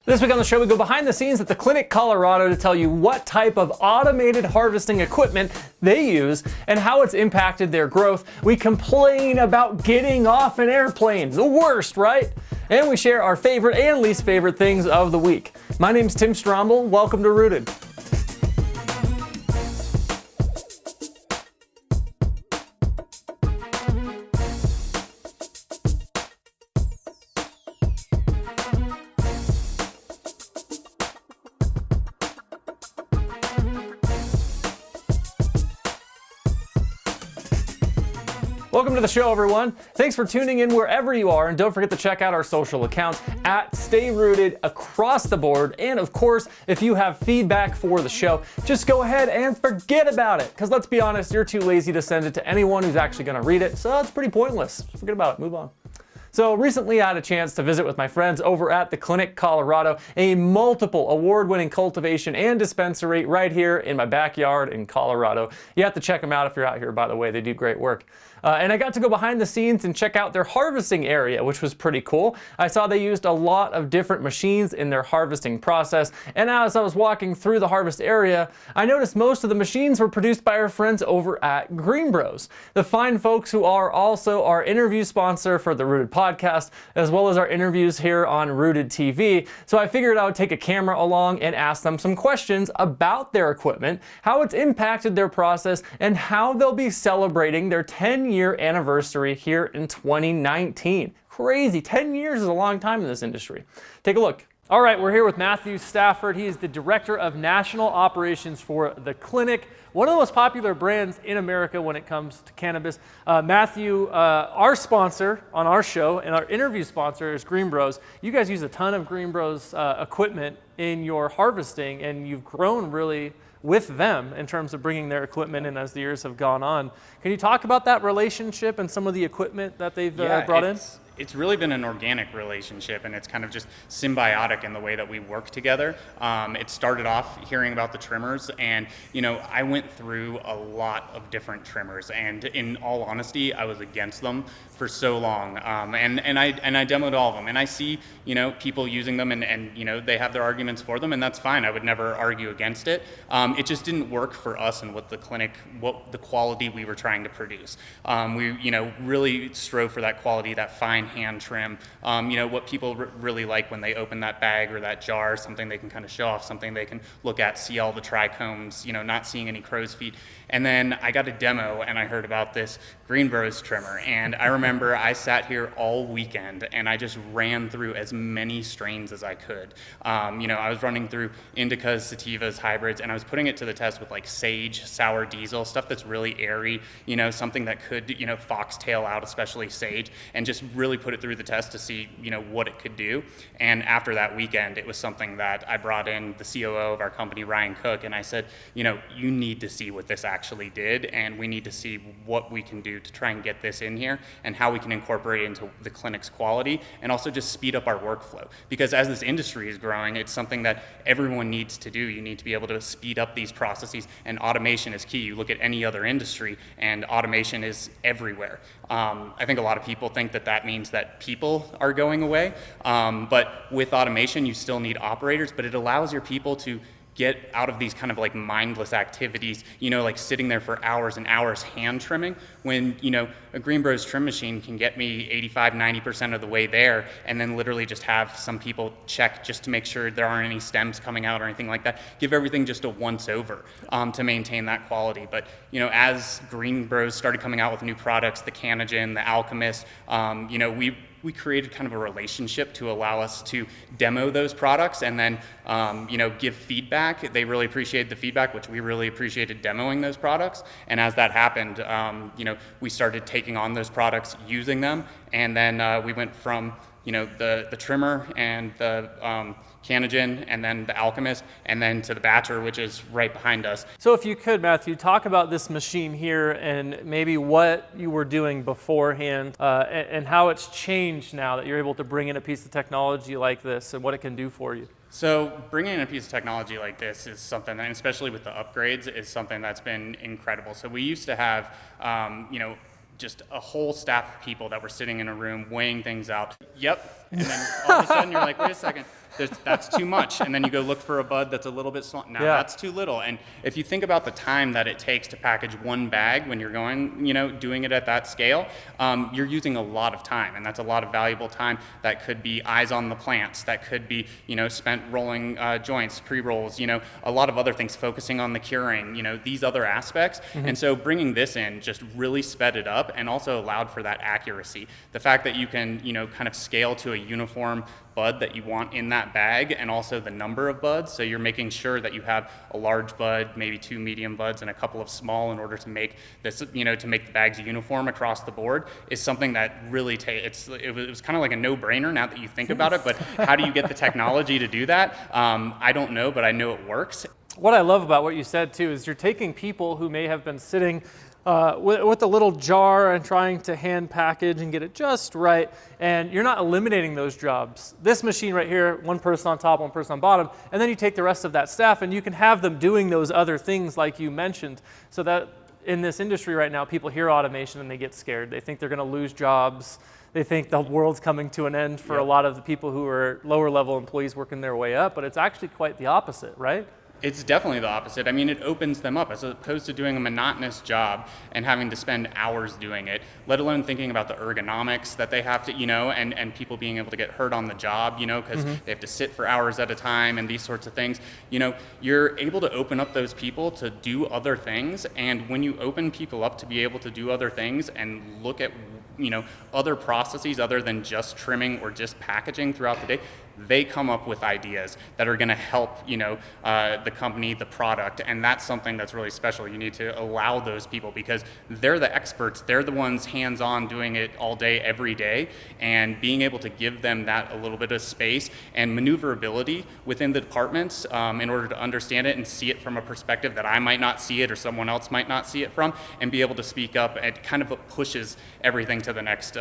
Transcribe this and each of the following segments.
This week on the show, we go behind the scenes at the Clinic Colorado to tell you what type of automated harvesting equipment they use and how it's impacted their growth. We complain about getting off an airplane, the worst, right? And we share our favorite and least favorite things of the week. My name's Tim Stromble. Welcome to Rooted. Welcome to the show, everyone. Thanks for tuning in wherever you are, and don't forget to check out our social accounts at Stay Rooted across the board. And of course, if you have feedback for the show, just go ahead and forget about it. Because let's be honest, you're too lazy to send it to anyone who's actually going to read it, so it's pretty pointless. Forget about it. Move on. So recently I had a chance to visit with my friends over at the Clinic Colorado, a multiple award-winning cultivation and dispensary right here in my backyard in Colorado. You have to check them out if you're out here, by the way. They do great work. And I got to go behind the scenes and check out their harvesting area, which was pretty cool. I saw they used a lot of different machines in their harvesting process. And as I was walking through the harvest area, I noticed most of the machines were produced by our friends over at Green Bros, the fine folks who are also our interview sponsor for the Rooted podcast, as well as our interviews here on RootdTV. So I figured I would take a camera along and ask them some questions about their equipment, how it's impacted their process, and how they'll be celebrating their 10-year anniversary here in 2019. Crazy, 10 years is a long time in this industry. Take a look. All right, we're here with Matthew Stafford. He is the Director of National Operations for the Clinic, one of the most popular brands in America when it comes to cannabis. Matthew, our sponsor on our show and our interview sponsor is Green Bros. You guys use a ton of Green Bros equipment in your harvesting, and you've grown really with them in terms of bringing their equipment in as the years have gone on. Can you talk about that relationship and some of the equipment that they've brought in? It's really been an organic relationship, and it's kind of just symbiotic in the way that we work together. It started off hearing about the trimmers, and I went through a lot of different trimmers, and in all honesty, I was against them for so long. And I demoed all of them, and I see people using them, and they have their arguments for them, and that's fine. I would never argue against it. It just didn't work for us and what the quality we were trying to produce. We really strove for that quality, that fine hand trim, what people really like when they open that bag or that jar, something they can kind of show off, something they can look at, see all the trichomes, not seeing any crow's feet. And then I got a demo and I heard about this Green Bros trimmer, and I remember I sat here all weekend and I just ran through as many strains as I could. I was running through indicas, sativas, hybrids, and I was putting it to the test with like sage, sour diesel, stuff that's really airy, something that could, foxtail out, especially sage, and just really put it through the test to see, what it could do. And after that weekend, it was something that I brought in the COO of our company, Ryan Cook, and I said, you need to see what this actually did, and we need to see what we can do to try and get this in here and how we can incorporate it into the clinic's quality and also just speed up our workflow. Because as this industry is growing, it's something that everyone needs to do. You need to be able to speed up these processes, and automation is key. You look at any other industry and automation is everywhere. I think a lot of people think that means that people are going away, but with automation you still need operators, but it allows your people to get out of these kind of like mindless activities, like sitting there for hours and hours hand trimming, when, a Green Bros trim machine can get me 85-90% of the way there, and then literally just have some people check just to make sure there aren't any stems coming out or anything like that. Give everything just a once over to maintain that quality. But, as Green Bros started coming out with new products, the Cannabis, the Alchemist, we created kind of a relationship to allow us to demo those products and then, give feedback. They really appreciated the feedback, which we really appreciated demoing those products. And as that happened, we started taking on those products, using them, and then we went from the trimmer and the Cannabis, and then the Alchemist, and then to the Batcher, which is right behind us. So if you could, Matthew, talk about this machine here and maybe what you were doing beforehand and how it's changed now that you're able to bring in a piece of technology like this and what it can do for you. So bringing in a piece of technology like this is something, and especially with the upgrades, is something that's been incredible. So we used to have, just a whole staff of people that were sitting in a room weighing things out. Yep. And then all of a sudden you're like, wait a second, That's too much. And then you go look for a bud that's a little bit small. Now that's too little. And if you think about the time that it takes to package one bag when you're going, doing it at that scale, you're using a lot of time, and that's a lot of valuable time that could be eyes on the plants, that could be, spent rolling joints, pre-rolls, a lot of other things, focusing on the curing, these other aspects. And so bringing this in just really sped it up and also allowed for that accuracy. The fact that you can, kind of scale to a uniform bud that you want in that bag, and also the number of buds. So you're making sure that you have a large bud, maybe 2 medium buds, and a couple of small in order to make this, to make the bags uniform across the board, is something that really it was kind of like a no-brainer now that you think about it. But how do you get the technology to do that? I don't know, but I know it works. What I love about what you said too is you're taking people who may have been sitting with a little jar and trying to hand package and get it just right, and you're not eliminating those jobs. This machine right here, one person on top, one person on bottom, and then you take the rest of that staff and you can have them doing those other things like you mentioned. So that in this industry right now, people hear automation and they get scared. They think they're going to lose jobs. They think the world's coming to an end for a lot of the people who are lower level employees working their way up, but it's actually quite the opposite, right? It's definitely the opposite. I mean, it opens them up as opposed to doing a monotonous job and having to spend hours doing it, let alone thinking about the ergonomics that they have to, and people being able to get hurt on the job, because they have to sit for hours at a time and these sorts of things. You're able to open up those people to do other things. And when you open people up to be able to do other things and look at, other processes other than just trimming or just packaging throughout the day, they come up with ideas that are going to help, the company, the product, and that's something that's really special. You need to allow those people because they're the experts. They're the ones hands-on doing it all day, every day, and being able to give them that a little bit of space and maneuverability within the departments in order to understand it and see it from a perspective that I might not see it or someone else might not see it from, and be able to speak up. It kind of pushes everything to the next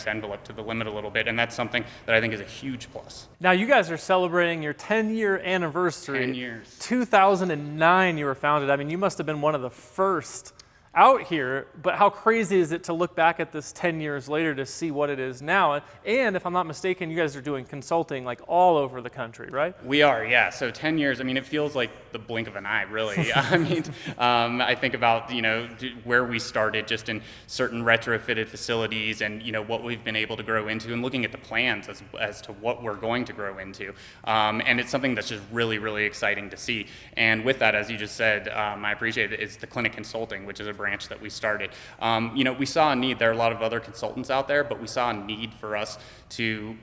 envelope, to the limit a little bit, and that's something that I think is a huge plus. Now you guys are celebrating your 10-year anniversary. 10 years. 2009 you were founded. I mean, you must have been one of the first out here, but how crazy is it to look back at this 10 years later to see what it is now? And if I'm not mistaken, you guys are doing consulting like all over the country, right? We are, yeah. So 10 years, I mean, it feels like the blink of an eye, really. I mean, I think about, where we started just in certain retrofitted facilities and, what we've been able to grow into and looking at the plans as to what we're going to grow into. And it's something that's just really, really exciting to see. And with that, as you just said, I appreciate it, is the clinic consulting, which is a branch that we started. We saw a need. There are a lot of other consultants out there, but we saw a need for us to,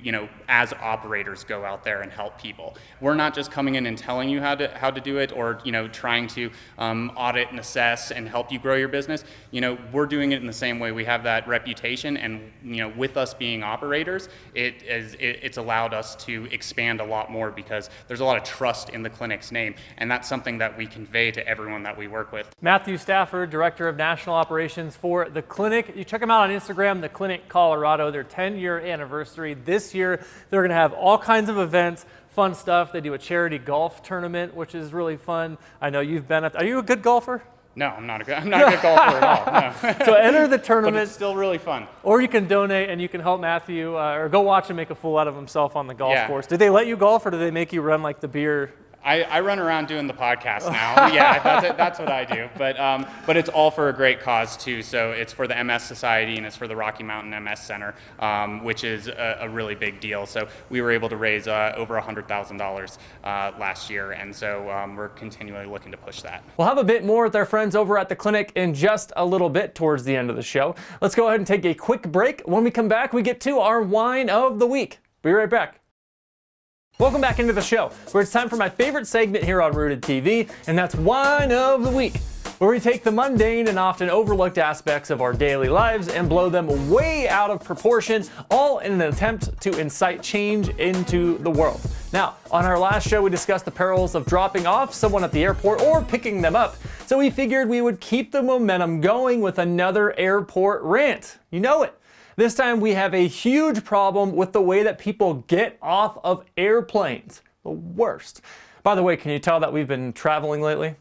as operators, go out there and help people. We're not just coming in and telling you how to do it, or trying to audit and assess and help you grow your business. We're doing it in the same way. We have that reputation, and with us being operators, it's allowed us to expand a lot more because there's a lot of trust in the clinic's name, and that's something that we convey to everyone that we work with. Matthew Stafford, Director of National Operations for The Clinic. You check them out on Instagram, The Clinic Colorado, their 10-year anniversary. This year, they're going to have all kinds of events, fun stuff. They do a charity golf tournament, which is really fun. I know you've been are you a good golfer? No, I'm not a good golfer at all. No. So enter the tournament. But it's still really fun. Or you can donate and you can help Matthew, or go watch him make a fool out of himself on the golf course. Did they let you golf, or do they make you run like the beer? I run around doing the podcast now. Yeah, that's what I do. But it's all for a great cause too. So it's for the MS Society and it's for the Rocky Mountain MS Center, which is a really big deal. So we were able to raise over $100,000 last year, and so we're continually looking to push that. We'll have a bit more with our friends over at the clinic in just a little bit towards the end of the show. Let's go ahead and take a quick break. When we come back, we get to our Whine of the Week. Be right back. Welcome back into the show, where it's time for my favorite segment here on RootdTV, and that's Whine of the Week, where we take the mundane and often overlooked aspects of our daily lives and blow them way out of proportion, all in an attempt to incite change into the world. Now, on our last show, we discussed the perils of dropping off someone at the airport or picking them up, so we figured we would keep the momentum going with another airport rant. You know it. This time we have a huge problem with the way that people get off of airplanes. The worst. By the way, can you tell that we've been traveling lately?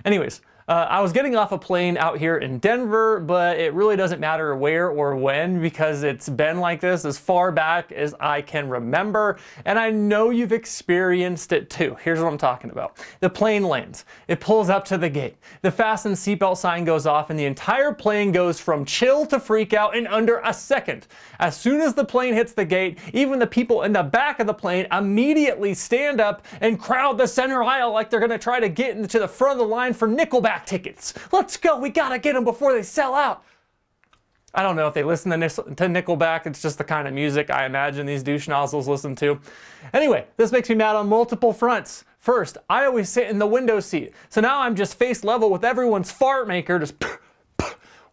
Anyways, I was getting off a plane out here in Denver, but it really doesn't matter where or when because it's been like this as far back as I can remember, and I know you've experienced it too. Here's what I'm talking about. The plane lands. It pulls up to the gate. The fasten seatbelt sign goes off, and the entire plane goes from chill to freak out in under a second. As soon as the plane hits the gate, even the people in the back of the plane immediately stand up and crowd the center aisle like they're going to try to get into the front of the line for Nickelback tickets. Let's go, we gotta get them before they sell out. I don't know if they listen to Nickelback, it's just the kind of music I imagine these douche nozzles listen to. Anyway, this makes me mad on multiple fronts. First, I always sit in the window seat, so now I'm just face level with everyone's fart maker, just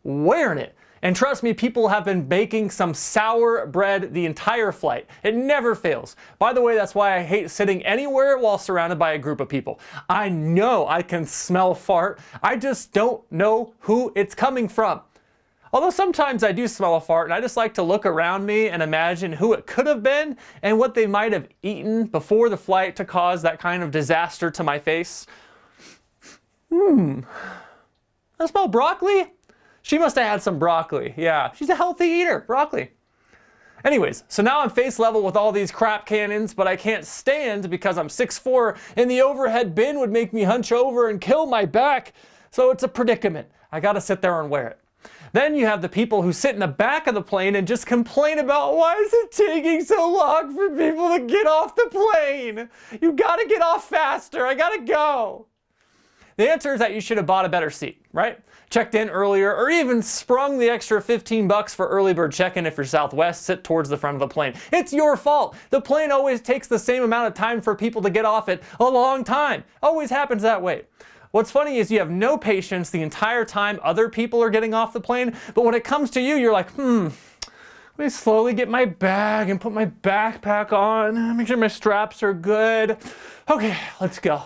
wearing it. And trust me, people have been baking some sour bread the entire flight. It never fails. By the way, that's why I hate sitting anywhere while surrounded by a group of people. I know I can smell fart. I just don't know who it's coming from. Although sometimes I do smell a fart, and I just like to look around me and imagine who it could have been and what they might have eaten before the flight to cause that kind of disaster to my face. I smell broccoli? She must have had some broccoli. Yeah, she's a healthy eater, broccoli. Anyways, so now I'm face level with all these crap cannons, but I can't stand because I'm 6'4", and the overhead bin would make me hunch over and kill my back. So it's a predicament. I gotta sit there and wear it. Then you have the people who sit in the back of the plane and just complain about why is it taking so long for people to get off the plane? You gotta get off faster, I gotta go. The answer is that you should have bought a better seat, right? Checked in earlier, or even sprung the extra 15 bucks for early bird check-in if you're Southwest, sit towards the front of the plane. It's your fault. The plane always takes the same amount of time for people to get off it, a long time. Always happens that way. What's funny is you have no patience the entire time other people are getting off the plane, but when it comes to you, you're like, let me slowly get my bag and put my backpack on, make sure my straps are good. Okay, let's go.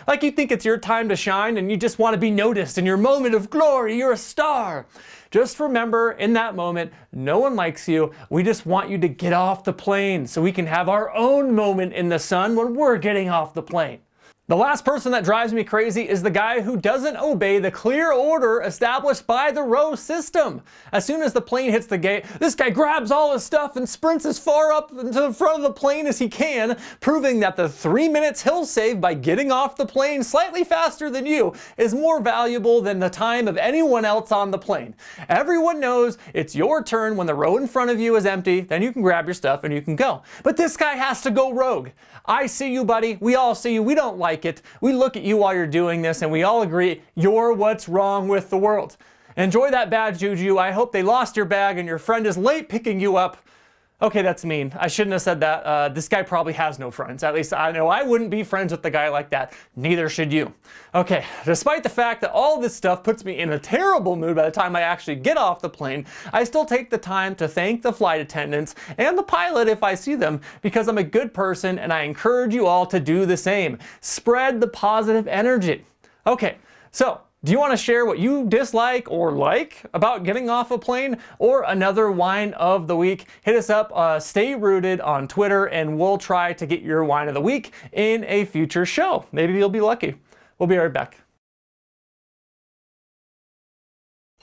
Like you think it's your time to shine and you just want to be noticed in your moment of glory, you're a star. Just remember, in that moment, no one likes you. We just want you to get off the plane so we can have our own moment in the sun when we're getting off the plane. The last person that drives me crazy is the guy who doesn't obey the clear order established by the row system. As soon as the plane hits the gate, this guy grabs all his stuff and sprints as far up into the front of the plane as he can, proving that the 3 minutes he'll save by getting off the plane slightly faster than you is more valuable than the time of anyone else on the plane. Everyone knows it's your turn when the row in front of you is empty, then you can grab your stuff and you can go. But this guy has to go rogue. I see you, buddy. We all see you. We don't like it. We look at you while you're doing this and we all agree you're what's wrong with the world. Enjoy that bad juju. I hope they lost your bag and your friend is late picking you up. Okay, that's mean. I shouldn't have said that. This guy probably has no friends. At least I know I wouldn't be friends with a guy like that. Neither should you. Okay, despite the fact that all this stuff puts me in a terrible mood by the time I actually get off the plane, I still take the time to thank the flight attendants and the pilot if I see them, because I'm a good person and I encourage you all to do the same. Spread the positive energy. Okay, so do you want to share what you dislike or like about getting off a plane, or another whine of the week? Hit us up, Stay Rooted on Twitter, and we'll try to get your whine of the week in a future show. Maybe you'll be lucky. We'll be right back.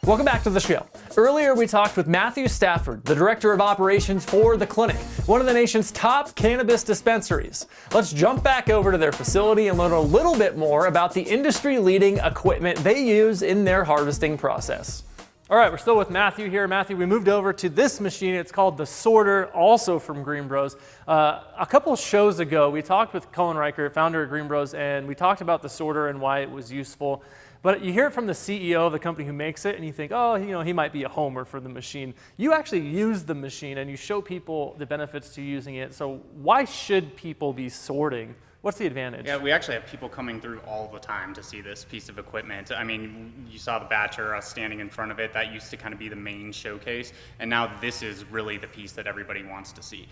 Welcome back to the show. Earlier we talked with Matthew Stafford, the Director of Operations for The Clinic, one of the nation's top cannabis dispensaries. Let's jump back over to their facility and learn a little bit more about the industry-leading equipment they use in their harvesting process. All right, we're still with Matthew here. Matthew, we moved over to this machine. It's called the Sorter, also from Green Bros. A couple of shows ago, we talked with Colin Reichert, founder of Green Bros, and we talked about the Sorter and why it was useful. But you hear it from the CEO of the company who makes it, and you think, oh, you know, he might be a homer for the machine. You actually use the machine, and you show people the benefits to using it. So why should people be sorting? What's the advantage? Yeah, we actually have people coming through all the time to see this piece of equipment. I mean, you saw the batcher, us standing in front of it. That used to kind of be the main showcase, and now this is really the piece that everybody wants to see.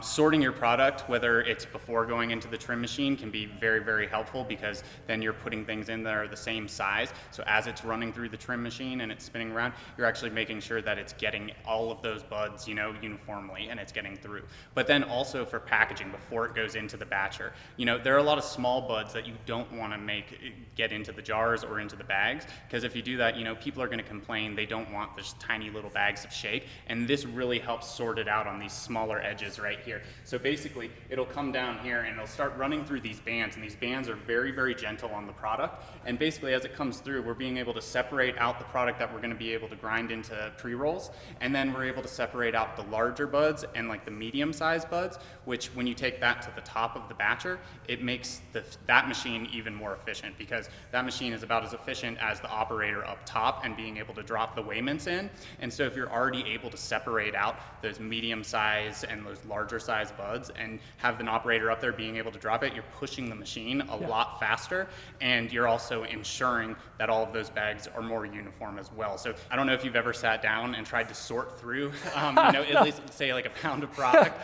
Sorting your product, whether it's before going into the trim machine, can be very, very helpful, because then you're putting things in that are the same size. So as it's running through the trim machine and it's spinning around, you're actually making sure that it's getting all of those buds, you know, uniformly, and it's getting through. But then also for packaging, before it goes into the batcher, you know, there are a lot of small buds that you don't want to get into the jars or into the bags, because if you do that, you know, people are going to complain. They don't want just tiny little bags of shake, and this really helps sort it out on these smaller edges right here. So basically, it'll come down here and it'll start running through these bands, and these bands are very, very gentle on the product. And basically, as it comes through, we're being able to separate out the product that we're going to be able to grind into pre-rolls, and then we're able to separate out the larger buds and like the medium-sized buds, which when you take that to the top of the batcher, it makes that machine even more efficient, because that machine is about as efficient as the operator up top and being able to drop the weighments in. And so if you're already able to separate out those medium size and those larger size buds and have an operator up there being able to drop it, you're pushing the machine a lot faster, and you're also ensuring that all of those bags are more uniform as well. So I don't know if you've ever sat down and tried to sort through, you know, at least say like a pound of product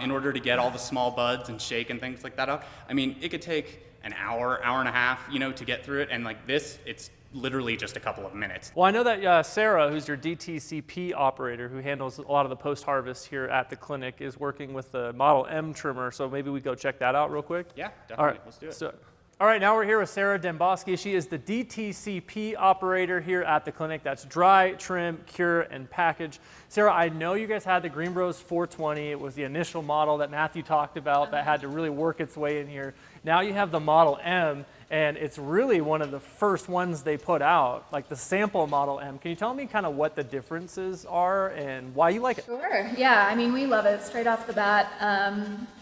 in order to get all the small buds and shake and things like that out. I mean, it could take an hour, hour and a half, you know, to get through it. And like this, it's literally just a couple of minutes. Well, I know that Sarah, who's your DTCP operator, who handles a lot of the post-harvest here at the clinic, is working with the Model M trimmer. So maybe we go check that out real quick. Yeah, definitely. All right. Let's do it. So, all right, now we're here with Sarah Demboski. She is the DTCP operator here at the clinic. That's dry, trim, cure, and package. Sarah, I know you guys had the Green Bros 420. It was the initial model that Matthew talked about that had to really work its way in here. Now you have the Model M, and it's really one of the first ones they put out, like the sample Model M. Can you tell me kind of what the differences are and why you like it? Sure, yeah, I mean, we love it straight off the bat.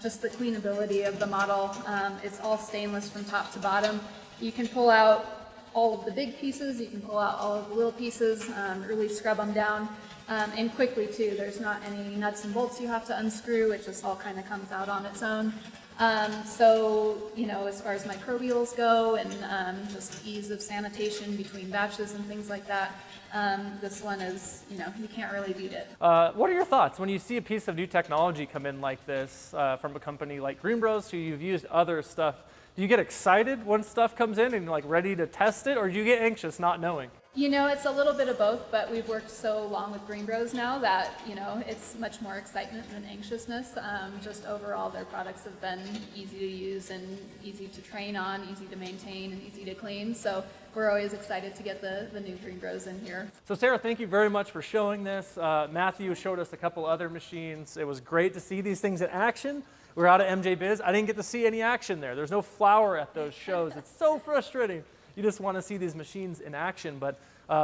Just the cleanability of the model. It's all stainless from top to bottom. You can pull out all of the big pieces, you can pull out all of the little pieces, really scrub them down, and quickly too. There's not any nuts and bolts you have to unscrew, it just all kind of comes out on its own. So, you know, as far as microbials go and just ease of sanitation between batches and things like that, this one is, you know, you can't really beat it. What are your thoughts when you see a piece of new technology come in like this from a company like Green Bros, who you've used other stuff? Do you get excited when stuff comes in and like ready to test it, or do you get anxious not knowing? You know, it's a little bit of both, but we've worked so long with Green Bros now that, you know, it's much more excitement than anxiousness. Just overall, their products have been easy to use and easy to train on, easy to maintain, and easy to clean. So we're always excited to get the new Green Bros in here. So Sarah, thank you very much for showing this. Matthew showed us a couple other machines. It was great to see these things in action. We're out at MJ Biz. I didn't get to see any action there. There's no flower at those shows. It's so frustrating. You just want to see these machines in action. But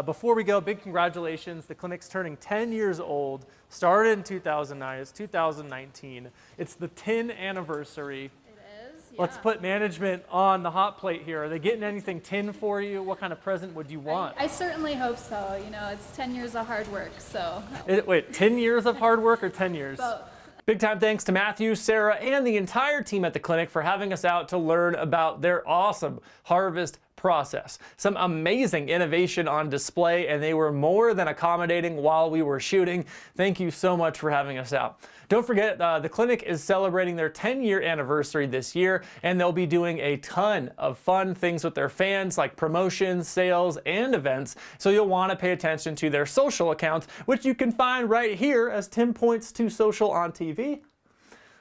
before we go, big congratulations. The clinic's turning 10 years old. Started in 2009. It's 2019. It's the 10th anniversary. It is, yeah. Let's put management on the hot plate here. Are they getting anything 10 for you? What kind of present would you want? I certainly hope so. You know, it's 10 years of hard work, so. Wait, 10 years of hard work or 10 years? Both. Big time thanks to Matthew, Sarah, and the entire team at the clinic for having us out to learn about their awesome harvest process. Some amazing innovation on display, and they were more than accommodating while we were shooting. Thank you so much for having us out. Don't forget, the clinic is celebrating their 10-year anniversary this year, and they'll be doing a ton of fun things with their fans, like promotions, sales, and events. So you'll want to pay attention to their social accounts, which you can find right here as Tim points to social on TV.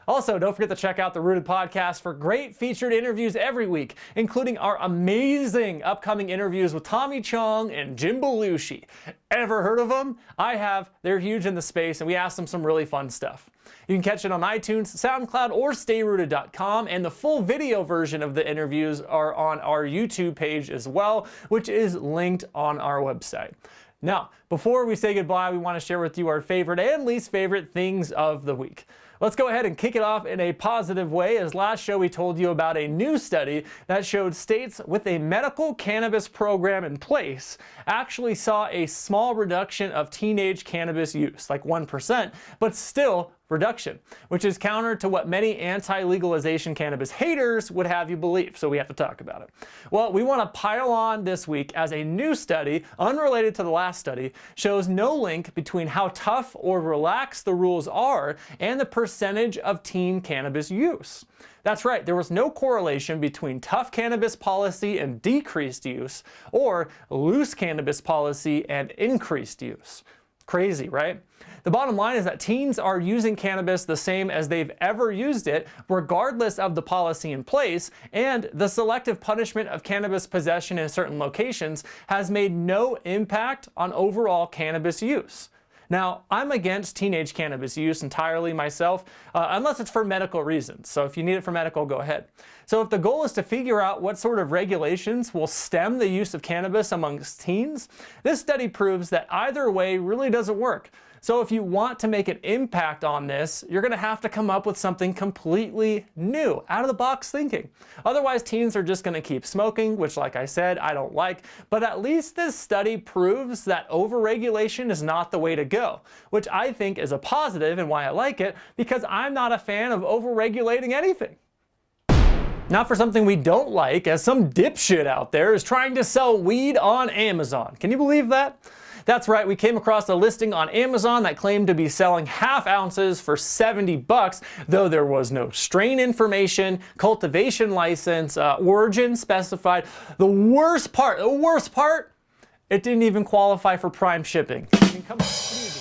Also, don't forget to check out the Rooted podcast for great featured interviews every week, including our amazing upcoming interviews with Tommy Chong and Jim Belushi. Ever heard of them? I have. They're huge in the space, and we asked them some really fun stuff. You can catch it on iTunes, SoundCloud, or StayRooted.com, and the full video version of the interviews are on our YouTube page as well, which is linked on our website. Now, before we say goodbye, we want to share with you our favorite and least favorite things of the week. Let's go ahead and kick it off in a positive way, as last show we told you about a new study that showed states with a medical cannabis program in place actually saw a small reduction of teenage cannabis use, like 1%, but still reduction, which is counter to what many anti-legalization cannabis haters would have you believe, so we have to talk about it. Well, we want to pile on this week as a new study, unrelated to the last study, shows no link between how tough or relaxed the rules are and the percentage of teen cannabis use. That's right, there was no correlation between tough cannabis policy and decreased use, or loose cannabis policy and increased use. Crazy, right? The bottom line is that teens are using cannabis the same as they've ever used it, regardless of the policy in place, and the selective punishment of cannabis possession in certain locations has made no impact on overall cannabis use. Now, I'm against teenage cannabis use entirely myself, unless it's for medical reasons. So if you need it for medical, go ahead. So if the goal is to figure out what sort of regulations will stem the use of cannabis amongst teens, this study proves that either way really doesn't work. So if you want to make an impact on this, you're going to have to come up with something completely new, out of the box thinking. Otherwise, teens are just going to keep smoking, which, like I said, I don't like. But at least this study proves that overregulation is not the way to go, which I think is a positive and why I like it, because I'm not a fan of overregulating anything. Not for something we don't like, as some dipshit out there is trying to sell weed on Amazon. Can you believe that? That's right, we came across a listing on Amazon that claimed to be selling half ounces for $70, though there was no strain information, cultivation license, origin specified. The worst part, it didn't even qualify for Prime shipping. I mean, come on, what do you do?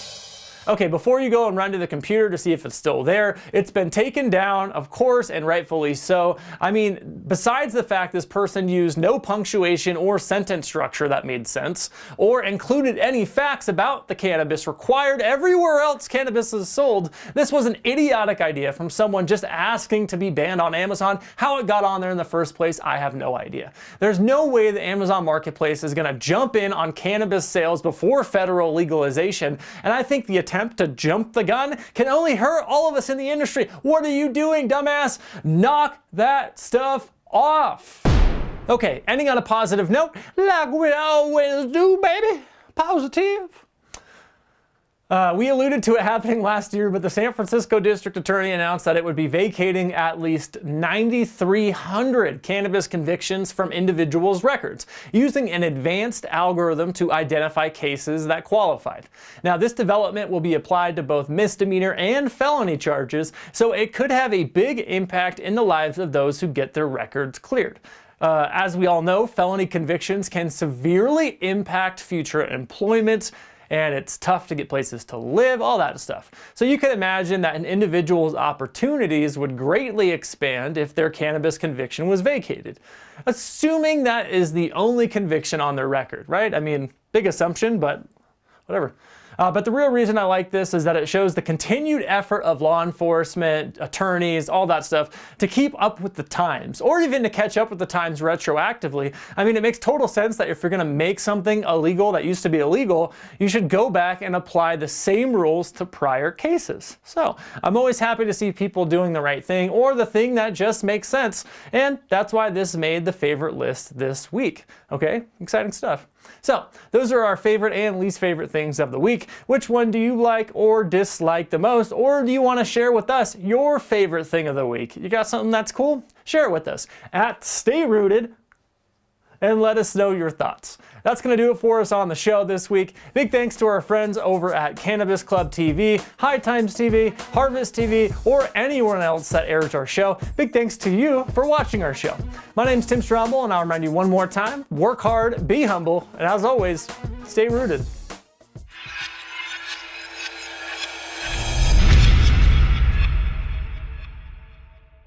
Okay, before you go and run to the computer to see if it's still there, it's been taken down, of course, and rightfully so. I mean, besides the fact this person used no punctuation or sentence structure that made sense, or included any facts about the cannabis required everywhere else cannabis is sold, this was an idiotic idea from someone just asking to be banned on Amazon. How it got on there in the first place, I have no idea. There's no way the Amazon Marketplace is gonna jump in on cannabis sales before federal legalization, and I think the attempt to jump the gun can only hurt all of us in the industry. What are you doing, dumbass? Knock that stuff off. Okay, ending on a positive note, like we always do, baby. Positive. We alluded to it happening last year, but the San Francisco District Attorney announced that it would be vacating at least 9,300 cannabis convictions from individuals' records, using an advanced algorithm to identify cases that qualified. Now, this development will be applied to both misdemeanor and felony charges, so it could have a big impact in the lives of those who get their records cleared. As we all know, felony convictions can severely impact future employment, and it's tough to get places to live, all that stuff. So you can imagine that an individual's opportunities would greatly expand if their cannabis conviction was vacated. Assuming that is the only conviction on their record, right? I mean, big assumption, but whatever. But the real reason I like this is that it shows the continued effort of law enforcement, attorneys, all that stuff, to keep up with the times, or even to catch up with the times retroactively. I mean, it makes total sense that if you're gonna make something illegal that used to be illegal, you should go back and apply the same rules to prior cases. So I'm always happy to see people doing the right thing, or the thing that just makes sense, and that's why this made the favorite list this week. Okay, exciting stuff. So those are our favorite and least favorite things of the week. Which one do you like or dislike the most? Or do you want to share with us your favorite thing of the week? You got something that's cool? Share it with us at Stay Rooted and let us know your thoughts. That's gonna do it for us on the show this week. Big thanks to our friends over at Cannabis Club TV, High Times TV, Harvest TV, or anyone else that airs our show. Big thanks to you for watching our show. My name's Tim Stromble, and I'll remind you one more time, work hard, be humble, and as always, stay rooted.